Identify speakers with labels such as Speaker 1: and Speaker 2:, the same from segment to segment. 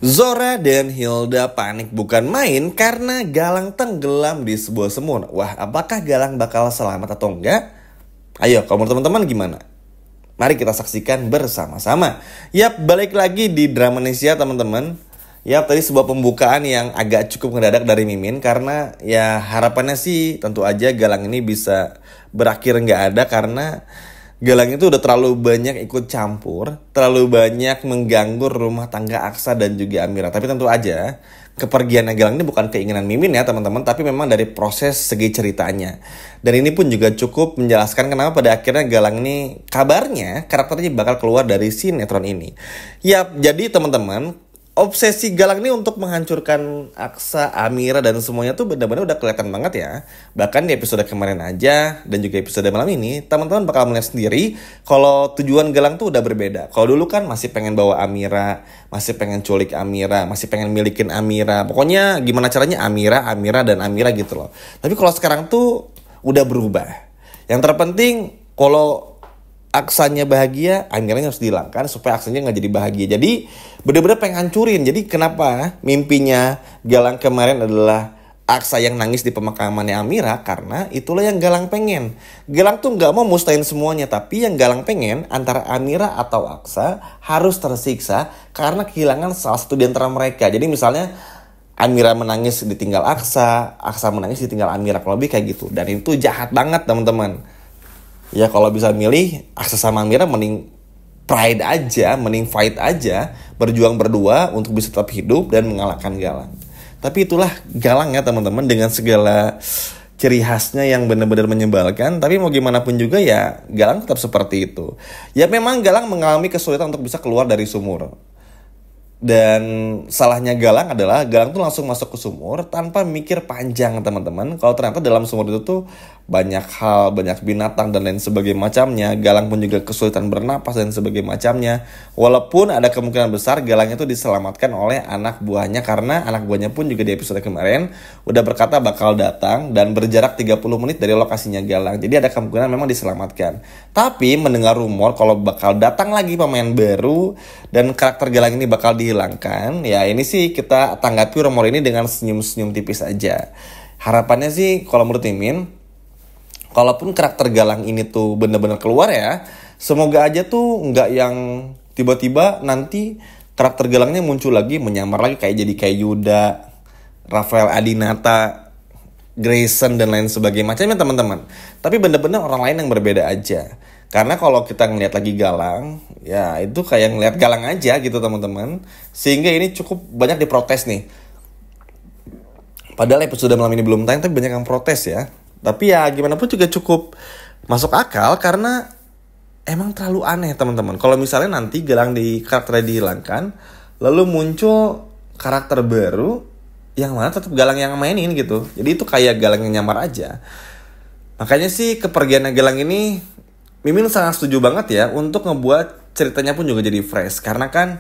Speaker 1: Zora dan Hilda panik bukan main karena Galang tenggelam di sebuah sumur. Wah, apakah Galang bakal selamat atau enggak? Ayo, kalau menurut teman-teman gimana? Mari kita saksikan bersama-sama. Yap, balik lagi di Dramanesia teman-teman. Yap, tadi sebuah pembukaan yang agak cukup mendadak dari Mimin. Karena ya harapannya sih tentu aja Galang ini bisa berakhir nggak ada. Karena Galang itu udah terlalu banyak ikut campur, terlalu banyak mengganggu rumah tangga Aksa dan juga Amira. Tapi tentu aja kepergiannya Galang ini bukan keinginan Mimin ya teman-teman, tapi memang dari proses segi ceritanya. Dan ini pun juga cukup menjelaskan kenapa pada akhirnya Galang ini kabarnya karakternya bakal keluar dari sinetron ini. Yap, jadi teman-teman, obsesi Galang ini untuk menghancurkan Aksa, Amira, dan semuanya tuh benar-benar udah kelihatan banget ya. Bahkan di episode kemarin aja dan juga episode malam ini, teman-teman bakal melihat sendiri kalau tujuan Galang tuh udah berbeda. Kalau dulu kan masih pengen bawa Amira, masih pengen culik Amira, masih pengen milikin Amira. Pokoknya gimana caranya Amira, dan Amira gitu loh. Tapi kalau sekarang tuh udah berubah. Yang terpenting kalau Aksanya bahagia, Amiranya harus dihilangkan supaya Aksanya nggak jadi bahagia. Jadi bener-bener pengen hancurin. Jadi kenapa mimpinya Galang kemarin adalah Aksa yang nangis di pemakamannya Amira? Karena itulah yang Galang pengen. Galang tuh nggak mau mustain semuanya, tapi yang Galang pengen antara Amira atau Aksa harus tersiksa karena kehilangan salah satu di antara mereka. Jadi misalnya Amira menangis ditinggal Aksa, Aksa menangis ditinggal Amira, kalau lebih kayak gitu. Dan itu jahat banget teman-teman. Ya kalau bisa milih Aksa sama Amira mending pride aja, mending fight aja, berjuang berdua untuk bisa tetap hidup dan mengalahkan Galang. Tapi itulah Galang ya teman-teman, dengan segala ciri khasnya yang benar-benar menyebalkan. Tapi mau gimana pun juga ya Galang tetap seperti itu. Ya memang Galang mengalami kesulitan untuk bisa keluar dari sumur. Dan salahnya Galang adalah Galang tuh langsung masuk ke sumur tanpa mikir panjang teman-teman. Kalau ternyata dalam sumur itu tuh banyak hal, banyak binatang dan lain sebagainya macamnya. Galang pun juga kesulitan bernapas dan sebagainya macamnya. Walaupun ada kemungkinan besar Galang itu diselamatkan oleh anak buahnya, karena anak buahnya pun juga di episode kemarin udah berkata bakal datang dan berjarak 30 menit dari lokasinya Galang. Jadi ada kemungkinan memang diselamatkan. Tapi mendengar rumor kalau bakal datang lagi pemain baru dan karakter Galang ini bakal dihilangkan, ya ini sih kita tanggapi rumor ini dengan senyum-senyum tipis aja. Harapannya sih kalau menurut Mimin, kalaupun karakter Galang ini tuh bener-bener keluar ya, semoga aja tuh nggak yang tiba-tiba nanti karakter Galangnya muncul lagi, menyamar lagi kayak Yuda, Rafael Adinata, Grayson dan lain sebagainya macamnya teman-teman. Tapi bener-bener orang lain yang berbeda aja. Karena kalau kita ngeliat lagi Galang, ya itu kayak ngeliat Galang aja gitu teman-teman. Sehingga ini cukup banyak diprotes nih. Padahal episode malam ini belum tayang, tapi banyak yang protes ya. Tapi ya gimana pun juga cukup masuk akal karena emang terlalu aneh teman-teman. Kalau misalnya nanti Galang di karakternya dihilangkan, lalu muncul karakter baru yang mana tetap Galang yang mainin gitu. Jadi itu kayak Galang yang nyamar aja. Makanya sih kepergiannya Galang ini Mimin sangat setuju banget ya untuk ngebuat ceritanya pun juga jadi fresh. Karena kan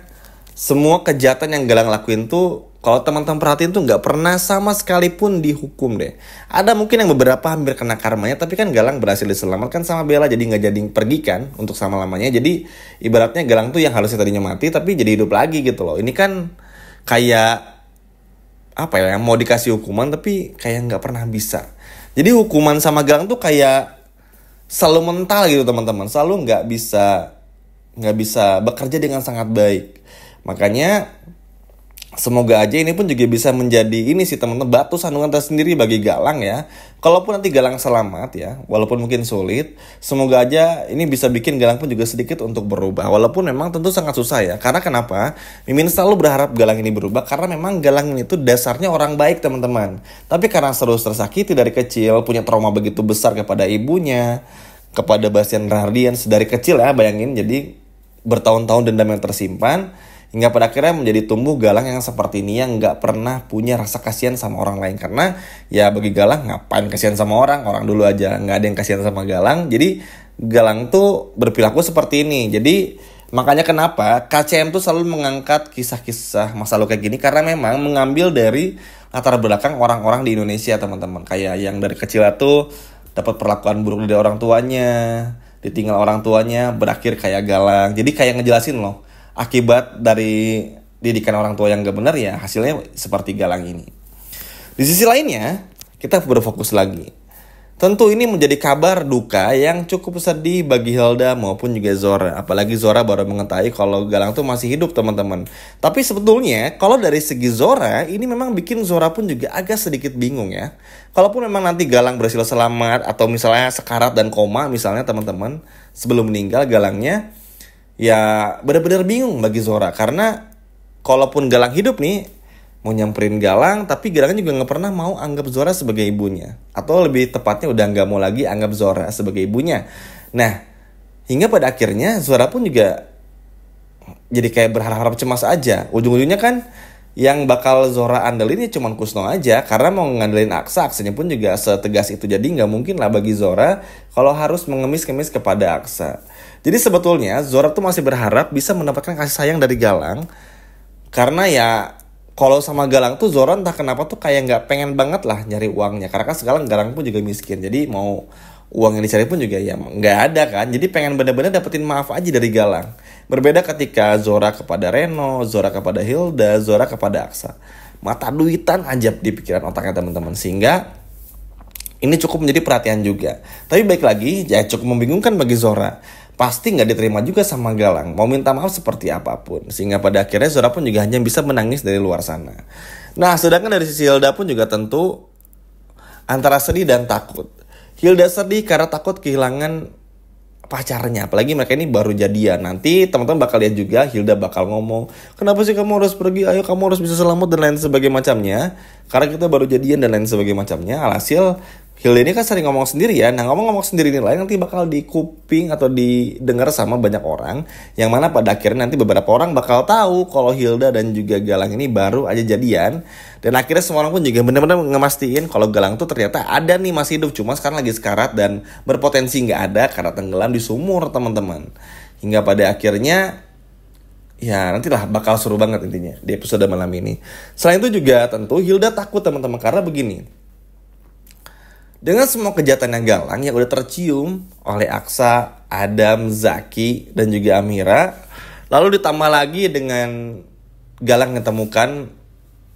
Speaker 1: semua kejahatan yang Galang lakuin tuh, kalau teman-teman perhatiin tuh gak pernah sama sekalipun dihukum deh. Ada mungkin yang beberapa hampir kena karmanya, tapi kan Galang berhasil diselamatkan sama Bella, jadi gak jadi pergi kan untuk sama-lamanya. Jadi ibaratnya Galang tuh yang harusnya tadinya mati tapi jadi hidup lagi gitu loh. Ini kan kayak apa ya, yang mau dikasih hukuman tapi kayak gak pernah bisa. Jadi hukuman sama Galang tuh kayak selalu mental gitu teman-teman, selalu nggak bisa bekerja dengan sangat baik. Makanya semoga aja ini pun juga bisa menjadi ini sih teman-teman, batu sandungan tersendiri bagi Galang ya. Kalaupun nanti Galang selamat ya, walaupun mungkin sulit, semoga aja ini bisa bikin Galang pun juga sedikit untuk berubah. Walaupun memang tentu sangat susah ya. Karena kenapa? Mimin selalu berharap Galang ini berubah karena memang Galang ini tuh dasarnya orang baik teman-teman. Tapi karena terus tersakiti dari kecil, punya trauma begitu besar kepada ibunya, kepada Bastian Rahardian dari kecil ya, bayangin. Jadi bertahun-tahun dendam yang tersimpan, hingga pada akhirnya menjadi tumbuh Galang yang seperti ini, yang gak pernah punya rasa kasihan sama orang lain. Karena ya bagi Galang ngapain kasihan sama orang dulu aja gak ada yang kasihan sama Galang. Jadi Galang tuh berperilaku seperti ini. Jadi makanya kenapa KCM tuh selalu mengangkat kisah-kisah masa lalu kayak gini, karena memang mengambil dari latar belakang orang-orang di Indonesia teman-teman. Kayak yang dari kecil tuh dapat perlakuan buruk dari orang tuanya, ditinggal orang tuanya, berakhir kayak Galang. Jadi kayak ngejelasin loh akibat dari didikan orang tua yang gak benar, ya hasilnya seperti Galang ini. Di sisi lainnya, kita berfokus lagi. Tentu ini menjadi kabar duka yang cukup sedih bagi Hilda maupun juga Zora. Apalagi Zora baru mengetahui kalau Galang tuh masih hidup, teman-teman. Tapi sebetulnya kalau dari segi Zora, ini memang bikin Zora pun juga agak sedikit bingung ya. Kalaupun memang nanti Galang berhasil selamat atau misalnya sekarat dan koma misalnya teman-teman, sebelum meninggal Galangnya, ya benar-benar bingung bagi Zora. Karena kalaupun Galang hidup nih, mau nyamperin Galang, tapi Galang juga gak pernah mau anggap Zora sebagai ibunya. Atau lebih tepatnya udah gak mau lagi anggap Zora sebagai ibunya. Nah, hingga pada akhirnya Zora pun juga jadi kayak berharap-harap cemas aja. Ujung-ujungnya kan yang bakal Zora andelin ya cuman Kusno aja. Karena mau ngandelin Aksa, Aksanya pun juga setegas itu. Jadi gak mungkin lah bagi Zora kalau harus mengemis-kemis kepada Aksa. Jadi sebetulnya Zora tuh masih berharap bisa mendapatkan kasih sayang dari Galang. Karena ya kalau sama Galang tuh Zora entah kenapa tuh kayak gak pengen banget lah nyari uangnya. Karena kan sekarang Galang pun juga miskin. Jadi mau uang yang dicari pun juga ya gak ada kan. Jadi pengen bener-bener dapetin maaf aja dari Galang. Berbeda ketika Zora kepada Reno, Zora kepada Hilda, Zora kepada Aksa. Mata duitan aja di pikiran otaknya teman-teman. Sehingga ini cukup menjadi perhatian juga. Tapi baik lagi ya cukup membingungkan bagi Zora. Pasti gak diterima juga sama Galang. Mau minta maaf seperti apapun. Sehingga pada akhirnya Zora pun juga hanya bisa menangis dari luar sana. Nah sedangkan dari sisi Hilda pun juga tentu antara sedih dan takut. Hilda sedih karena takut kehilangan pacarnya. Apalagi mereka ini baru jadian. Nanti teman-teman bakal lihat juga Hilda bakal ngomong, kenapa sih kamu harus pergi? Ayo kamu harus bisa selamat dan lain sebagainya macamnya. Karena kita baru jadian dan lain sebagainya macamnya. Alhasil Hilda ini kan sering ngomong sendiri ya. Nah ngomong-ngomong sendiri ini lah nanti bakal dikuping atau didengar sama banyak orang. Yang mana pada akhirnya nanti beberapa orang bakal tahu kalau Hilda dan juga Galang ini baru aja jadian. Dan akhirnya semua orang pun juga benar-benar ngemastiin kalau Galang tuh ternyata ada nih masih hidup. Cuma sekarang lagi sekarat dan berpotensi gak ada karena tenggelam di sumur teman-teman. Hingga pada akhirnya ya nantilah bakal seru banget intinya di episode malam ini. Selain itu juga tentu Hilda takut teman-teman. Karena begini, dengan semua kejahatannya Galang yang udah tercium oleh Aksa, Adam, Zaki, dan juga Amira, lalu ditambah lagi dengan Galang yang temukan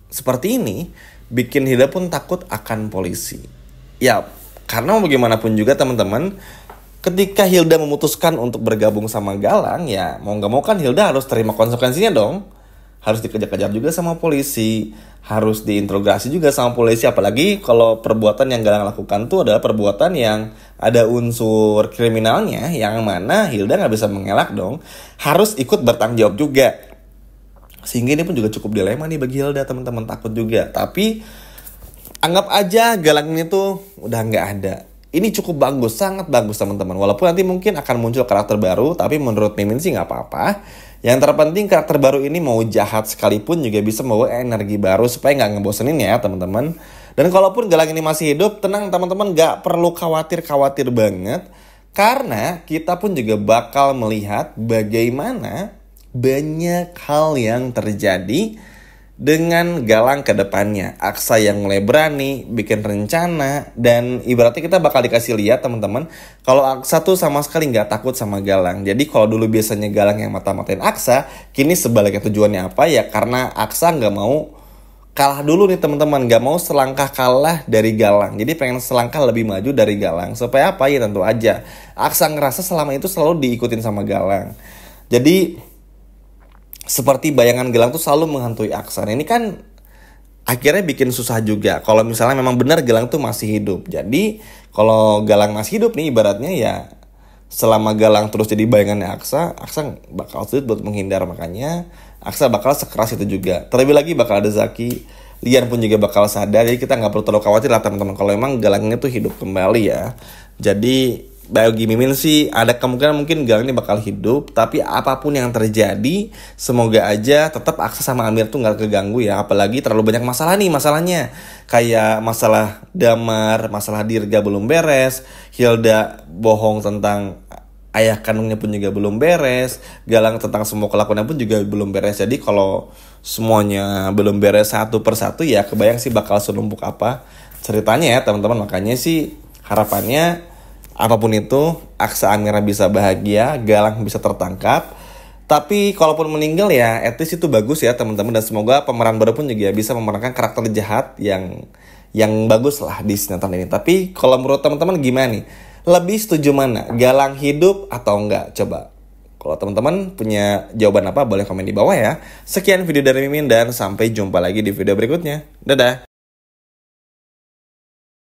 Speaker 1: seperti ini, bikin Hilda pun takut akan polisi. Ya, karena mau bagaimanapun juga teman-teman, ketika Hilda memutuskan untuk bergabung sama Galang, ya mau gak mau kan Hilda harus terima konsekuensinya dong. Harus dikejar-kejar juga sama polisi, harus diinterogasi juga sama polisi. Apalagi kalau perbuatan yang Galang lakukan tuh adalah perbuatan yang ada unsur kriminalnya, yang mana Hilda gak bisa mengelak dong, harus ikut bertanggung jawab juga. Sehingga ini pun juga cukup dilema nih bagi Hilda, teman-teman, takut juga. Tapi anggap aja Galang ini tuh udah gak ada. Ini cukup bagus, sangat bagus teman-teman. Walaupun nanti mungkin akan muncul karakter baru, tapi menurut Mimin sih gak apa-apa. Yang terpenting karakter baru ini mau jahat sekalipun juga bisa membawa energi baru supaya gak ngebosenin ya teman-teman. Dan kalaupun Galang ini masih hidup, tenang teman-teman, gak perlu khawatir banget. Karena kita pun juga bakal melihat bagaimana banyak hal yang terjadi dengan Galang ke depannya. Aksa yang mulai berani, bikin rencana, dan ibaratnya kita bakal dikasih lihat teman-teman, kalau Aksa tuh sama sekali gak takut sama Galang. Jadi kalau dulu biasanya Galang yang mata-matain Aksa, kini sebaliknya tujuannya apa ya? Karena Aksa gak mau kalah dulu nih teman-teman, gak mau selangkah kalah dari Galang. Jadi pengen selangkah lebih maju dari Galang. Supaya apa ya? Tentu aja Aksa ngerasa selama itu selalu diikutin sama Galang. Jadi seperti bayangan Galang tuh selalu menghantui Aksa. Nah, ini kan akhirnya bikin susah juga kalau misalnya memang benar Galang tuh masih hidup. Jadi kalau Galang masih hidup nih ibaratnya ya selama Galang terus jadi bayangannya Aksa bakal sulit buat menghindar. Makanya Aksa bakal sekeras itu juga. Terlebih lagi bakal ada Zaki, Lian pun juga bakal sadar. Jadi kita gak perlu terlalu khawatir lah teman-teman kalau emang Galangnya tuh hidup kembali ya. Jadi bagi Mimin sih ada kemungkinan mungkin Galang ini bakal hidup. Tapi apapun yang terjadi, semoga aja tetap Aksa sama Amir tuh gak keganggu ya. Apalagi terlalu banyak masalah nih masalahnya. Kayak masalah Damar, masalah Dirga belum beres, Hilda bohong tentang ayah kandungnya pun juga belum beres, Galang tentang semua kelakuannya pun juga belum beres. Jadi kalau semuanya belum beres satu persatu ya kebayang sih bakal senumpuk apa ceritanya ya teman-teman. Makanya sih harapannya apapun itu Aksa Amira bisa bahagia, Galang bisa tertangkap, Tapi kalaupun meninggal ya, at least itu bagus ya teman-teman. Dan semoga pemeran baru pun juga bisa memerankan karakter jahat yang bagus lah di sinetron ini. Tapi kalau menurut teman-teman gimana nih? Lebih setuju mana? Galang hidup atau enggak? Coba. Kalau teman-teman punya jawaban apa, boleh komen di bawah ya. Sekian video dari Mimin dan sampai jumpa lagi di video berikutnya. Dadah!